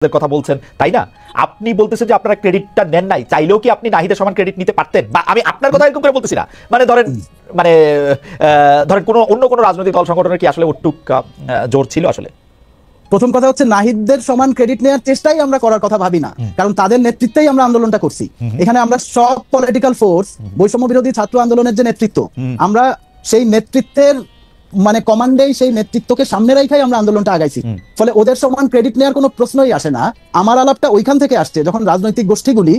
কথা বলছেন তাই না? আপনি বলতেছেন যে আপনারা ক্রেডিটটা নেন নাই, চাইলেও কি আপনি নাহিদের সমান ক্রেডিট নিতে পারতেন? বা আমি আপনার কথা এরকম করে বলতেছি না, মানে ধরেন কোনো অন্য কোনো রাজনৈতিক দল সংগঠনের কি আসলে ওটুক জোর ছিল? আসলে প্রথম কথা হচ্ছে নাহিদদের সমান ক্রেডিট নেওয়ার চেষ্টাই আমরা করার কথা ভাবি না, কারণ তাদের নেতৃত্বেই আমরা আন্দোলনটা করছি। এখানে আমরা সব পলিটিক্যাল ফোর্স, বৈষম্য বিরোধী ছাত্র আন্দোলনের যে নেতৃত্ব, আমরা সেই নেতৃত্বের মানে কমান্ডেই সেই নেতৃত্বকে সামনে রেখেই আমরা আন্দোলনটা আগাইছি। ফলে ওদের সমান ক্রেডিট নেওয়ার কোনো প্রশ্নই আসে না। আমার আলাপটা ওইখান থেকে আসছে, যখন রাজনৈতিক গোষ্ঠীগুলি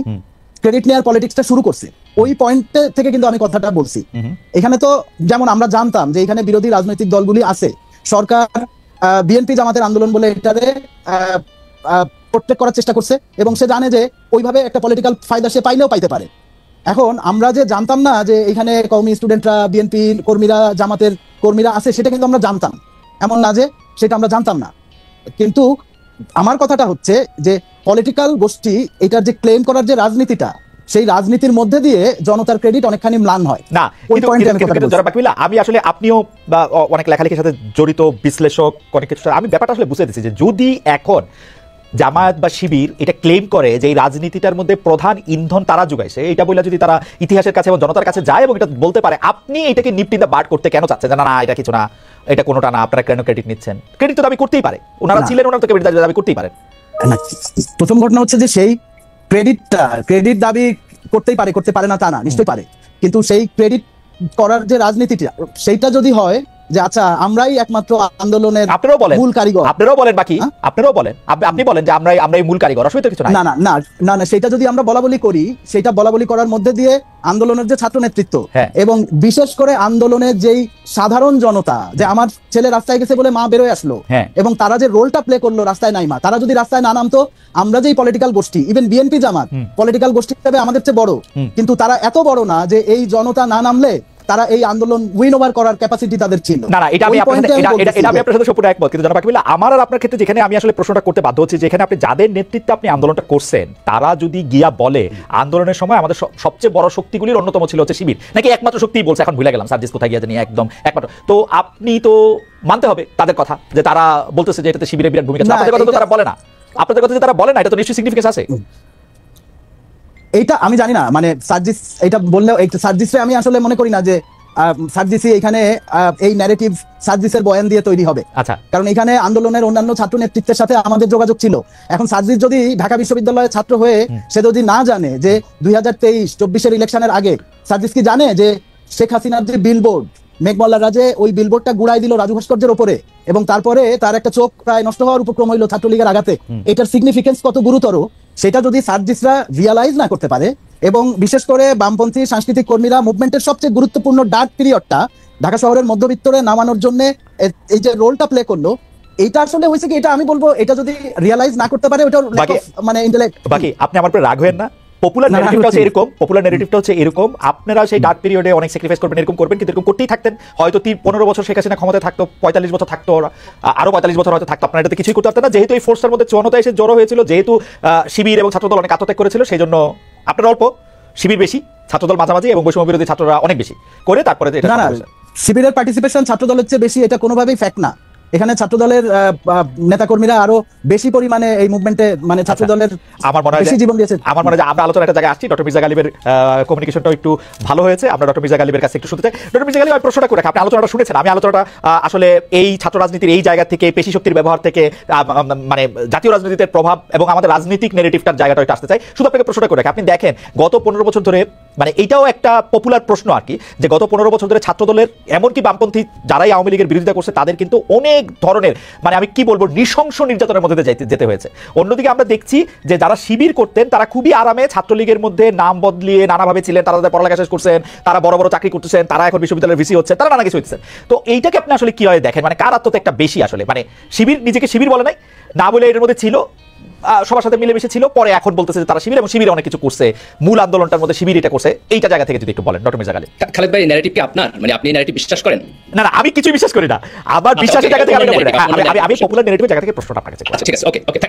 ক্রেডিট নেওয়ার পলিটিক্সটা শুরু করছে, ওই পয়েন্ট থেকে কিন্তু আমি কথাটা বলছি। এখানে তো যেমন আমরা জানতাম যে এখানে বিরোধী রাজনৈতিক দলগুলি আছে, সরকার বিএনপি জামাতের আন্দোলন বলে এটারে প্রোটেক্ট করার চেষ্টা করছে, এবং সে জানে যে ওইভাবে একটা পলিটিক্যাল ফায়দা সে পাইলেও পাইতে পারে। এখন আমরা যে জানতাম না যে এখানে কওমি স্টুডেন্টরা, বিএনপি কর্মীরা, জামাতের কর্মীরা আছে, সেটা কিন্তু আমরা জানতাম, এমন না যে সেটা আমরা জানতাম না। কিন্তু আমার কথাটা হচ্ছে যে পলিটিক্যাল গোষ্ঠী এটার যে ক্লেম করার যে রাজনীতিটা, সেই রাজনীতির মধ্যে দিয়ে জনতার ক্রেডিট অনেকখানি ম্লান হয় না। আমি আসলে আপনিও অনেক লেখালেখির সাথে জড়িত বিশ্লেষক, অনেক কিছু আমি ব্যাপারটা আসলে বুঝে দিচ্ছি যে যদি এখন জামায়াত বা শিবির এটা ক্লেম করে যে এই রাজনীতিটার মধ্যে প্রধান ইন্ধন তারা যোগাইছে, এটা বলে যদি তারা ইতিহাসের কাছে এবং জনতার কাছে যায় এবং এটা বলতে পারে, আপনি এটাকে নিফট ইন দ্য বার্ড করতে কেন চাচ্ছেন? না এটা কিছু না, এটা কোনোটা না, আপনারা কেন ক্রেডিট নিচ্ছেন? ক্রেডিট তো দাবি করতেই পারে, ওনারা ছিলেন, ওনারা তো ক্রেডিট দাবি করতেই পারেন। প্রথম ঘটনা হচ্ছে যে সেই ক্রেডিট দাবি করতেই পারে, করতে পারে না তা না, নিশ্চয়ই পারে। কিন্তু সেই ক্রেডিট করার যে রাজনীতিটা, সেইটা যদি হয় যে আচ্ছা আমরাই একমাত্র আন্দোলনের মূল কারিগর, আপনারাও বলেন, বাকি আপনারাও বলেন, আপনি বলেন যে আমরাই মূল কারিগর, অসুবিধা কিছু নাই। না সেটা যদি আমরা বলাবলি করি, সেটা বলাবলি করার মধ্যে দিয়ে আন্দোলনের যে ছাত্র নেতৃত্ব এবং বিশেষ করে আন্দোলনের যেই সাধারণ জনতা, যে আমার ছেলে রাস্তায় গেছে বলে মা বেরোয় আসলো, এবং তারা যে রোলটা প্লে করলো রাস্তায় নাই মা, তারা যদি রাস্তায় না নামতো, আমরা যেই পলিটিক্যাল গোষ্ঠী, ইভেন বিএনপি জামাত পলিটিক্যাল গোষ্ঠী হিসেবে আমাদের চেয়ে বড়, কিন্তু তারা এত বড় না যে এই জনতা না নামলে তারা এই আন্দোলন উইন ওভার করার ক্যাপাসিটি তাদের ছিল না। এটা আমি আপনার সাথে সম্পূর্ণ একমত, কিন্তু জনাব আকিবুল্লাহ, আমার আর আপনার ক্ষেত্রে যেখানে আমি আসলে প্রশ্নটা করতে বাধ্য হচ্ছি, যেখানে আপনি যাদের নেতৃত্বে আপনি আন্দোলনটা করছেন, তারা যদি গিয়া বলে আন্দোলনের সময় আমাদের সবচেয়ে বড় শক্তিগুলির অন্যতম ছিল হচ্ছে শিবির, নাকি একমাত্র শক্তিই বলছে, এখন ভুলে গেলাম সার্জিস কোথায় গিয়ে জানি, একদম একমাত্র, তো আপনি তো মানতে হবে তাদের কথা যে তারা বলতেছে যে এটাতে শিবিরের বিরাট ভূমিকা। আপনাদের কথা তো তারা বলে না, আপনাদের কথা যে তারা বলে না, এটা তো নিশ্চয়ই সিগনিফিকেন্স আছে। এইটা আমি জানি না, মানে সার্জিস এটা বললেও, সার্জিসে আমি আসলে মনে করি না যে সার্জিসি এখানে এই ন্যারেটিভ সার্জিসের বয়ান দিয়ে তৈরি হবে। আচ্ছা, কারণ এখানে আন্দোলনের অন্যান্য ছাত্র নেতৃত্বের সাথে আমাদের যোগাযোগ ছিল। এখন সার্জিস যদি ঢাকা বিশ্ববিদ্যালয়ের ছাত্র হয়ে সে যদি না জানে যে 2023-24 ইলেকশনের আগে সার্জিস কি জানে যে শেখ হাসিনার যে বিলবোর্ড, মেঘমল্লার রাজে ওই বিলবোর্ডটা গুড়াই দিল রাজু ভাস্কর্যের উপরে, এবং তারপরে তার একটা চোখ প্রায় নষ্ট হওয়ার উপক্রম হইল ছাত্রলীগের আঘাতে, এটার সিগনিফিকেন্স কত গুরুতর, সেটা যদি সার্জিসরা রিয়ালাইজ না করতে পারে, এবং বিশেষ করে বামপন্থী সাংস্কৃতিক কর্মীরা মুভমেন্টের সবচেয়ে গুরুত্বপূর্ণ ডার্ক পিরিয়ডটা ঢাকা শহরের মধ্যবিত্তরে নামানোর জন্য এই যে রোলটা প্লে করলো, এইটা আসলে হয়েছে কি, এটা আমি বলবো, এটা যদি রিয়ালাইজ না করতে পারে, ওটা মানে ইন্টেলেক্ট। বাকি আপনি আমার উপরে রাগ হয়েন না, পপুলার ন্যারেটিভটা হচ্ছে এরকম, আপনারা সেই ডার্ক পিরিয়ডে অনেক স্যাক্রিফাইস করবেন, এরকম করবেন, কিন্তু এরকম করতেই থাকতেন। হয়তো 15 বছর শেখ হাসিনা ক্ষমতায় থাকতো, 45 বছর থাকতো, আরো 45 বছর হয়তো থাকতো, আপনারা এটাতে কিছুই করতে পারতেন না, যেহেতু এই ফোর্সটার মধ্যে চূড়ান্ত এসে জড়ো হয়েছিল, যেহেতু শিবির এবং ছাত্রদল অনেক আত্মত্যাগ করেছিল, সেই জন্য আপনারা অল্প, শিবির বেশি, ছাত্রদল মাঝামাঝি, এবং বৈষম্য বিরোধী ছাত্ররা অনেক বেশি করে তারপরে শিবিরের পার্টিসিপেশন ছাত্রদলের চেয়ে বেশি, এটা কোনোভাবেই ফ্যাক্ট না। এখানে ছাত্রদলের নেতাকর্মীরা আরো বেশি পরিমাণে এই মুভমেন্টে, মানে ছাত্রদলের আমার মনে হয় জীবন দিয়েছে। আমার মনে হয় আমরা আলোচনা একটা জায়গায় আসছি, ডক্টর মির্জা গালিবের কমিউনিকেশনটাও একটু ভালো হয়েছে, আমরা ডক্টর মির্জা গালিবের কাছে একটু শুনতে চাই। ডক্টর মির্জা গালিব, আমি প্রশ্নটা করে রাখি, আপনি আলোচনাটা শুনেছেন, আমি আলোচনাটা আসলে এই ছাত্র রাজনীতির এই জায়গা থেকে, পেশি শক্তির ব্যবহার থেকে, মানে জাতীয় রাজনীতির প্রভাব এবং আমাদের রাজনৈতিক নেগেটিভটার জায়গাটা আসতে চাই। শুধু আপনাকে প্রশ্নটা করে রাখি, আপনি দেখেন গত 15 বছর ধরে, মানে এইটাও একটা পপুলার প্রশ্ন আর কি, যে গত 15 বছর ধরে ছাত্রদলের এমনকি বামপন্থী যারাই আওয়ামী লীগের বিরোধিতা করছে, তাদের কিন্তু অনেক ধরনের, মানে আমি কি বলবো, নৃশংস নির্যাতনের মধ্যে যেতে হয়েছে। অন্যদিকে আমরা দেখছি যে যারা শিবির করতেন, তারা খুবই আরামে ছাত্রলীগের মধ্যে নাম বদলিয়ে নানাভাবে ছিলেন, তারা তাদের পড়ালেখা শেষ করছেন, তারা বড় বড় চাকরি করতেছেন, তারা এখন বিশ্ববিদ্যালয়ের ভিসি হচ্ছে, তারা নানা কিছু হচ্ছেন। তো এইটাকে আপনি আসলে কিভাবে দেখেন, মানে কার আত্মত্যাগটা বেশি আসলে? মানে শিবির নিজেকে শিবির বলে নাই, না বলে এর মধ্যে ছিল, সবার সাথে মিলেমিশে ছিল, পরে এখন বলতেছে যে তারা শিবির, এবং শিবির অনেক কিছু করছে, মূল আন্দোলনটার মধ্যে শিবির এটা করছে, এইটা জায়গা থেকে যদি একটু বলেন ডক্টর মির্জা গালিব। খালেদ ভাই, ন্যারেটিভ কি আপনার, মানে আপনি ন্যারেটিভ বিশ্বাস করেন? না আমি কিছু বিশ্বাস করি না, আমার বিশ্বাসের জায়গা থেকে আমি পপুলার ন্যারেটিভের জায়গা থেকে প্রশ্নটা আপনার কাছে করছি। ঠিক আছে, ওকে ওকে,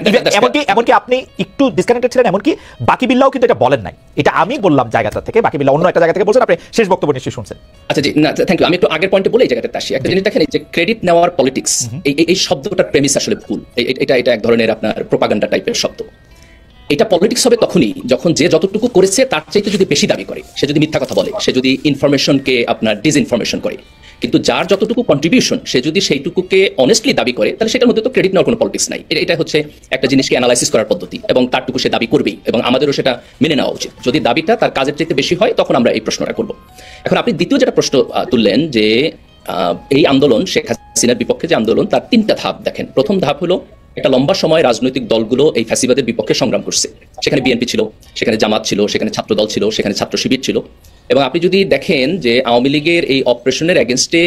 এমনকি আপনি একটু ডিসকানেক্টেড ছিলেন, এমনকি বাকি বিল্লাও কিন্তু এটা বলেন নাই, এটা আমি বললাম জায়গাটা থেকে, বাকি বিল্লাহ অন্য একটা জায়গা থেকে বলছেন, আপনি শেষ বক্তব্য নিশ্চয়ই শুনছেন। আচ্ছা জি, না থ্যাংক ইউ, আমি একটু আগের পয়েন্টে বলে এই জায়গাটাতে আসি। একটা জিনিস দেখেন, যে ক্রেডিট নেওয়ার পলিটিক্স, এই শব্দটার প্রেমিস আসলে ভুল, এটা এক ধরনের আপনার প্রোপাগান্ডা টাইপ টাইপের শব্দ। এটা পলিটিক্স হবে তখনই যখন যে যতটুকু করেছে তার চাইতে যদি বেশি দাবি করে, সে যদি মিথ্যা কথা বলে, সে যদি ইনফরমেশনকে আপনার ডিসইনফরমেশন করে। কিন্তু যার যতটুকু কন্ট্রিবিউশন সে যদি সেইটুকুকে অনেস্টলি দাবি করে, তাহলে সেটার মধ্যে তো ক্রেডিট নেওয়ার কোনো পলিটিক্স নাই। এটা হচ্ছে একটা জিনিসকে অ্যানালাইসিস করার পদ্ধতি, এবং তারটুকু সে দাবি করবেই, এবং আমাদেরও সেটা মেনে নেওয়া উচিত। যদি দাবিটা তার কাজের চাইতে বেশি হয় তখন আমরা এই প্রশ্নটা করব। এখন আপনি দ্বিতীয় যেটা প্রশ্ন তুললেন যে এই আন্দোলন, শেখ হাসিনার বিপক্ষে যে আন্দোলন, তার 3টা ধাপ দেখেন। প্রথম ধাপ হলো একটা লম্বা সময় রাজনৈতিক দলগুলো এই ফ্যাসিবাদের বিপক্ষে সংগ্রাম করছে। সেখানে বিএনপি ছিল, সেখানে জামাত ছিল, সেখানে ছাত্রদল ছিল, সেখানে ছাত্র শিবির ছিল। এবং আপনি যদি দেখেন যে আওয়ামী লীগের এই অপারেশনের এগেনস্টে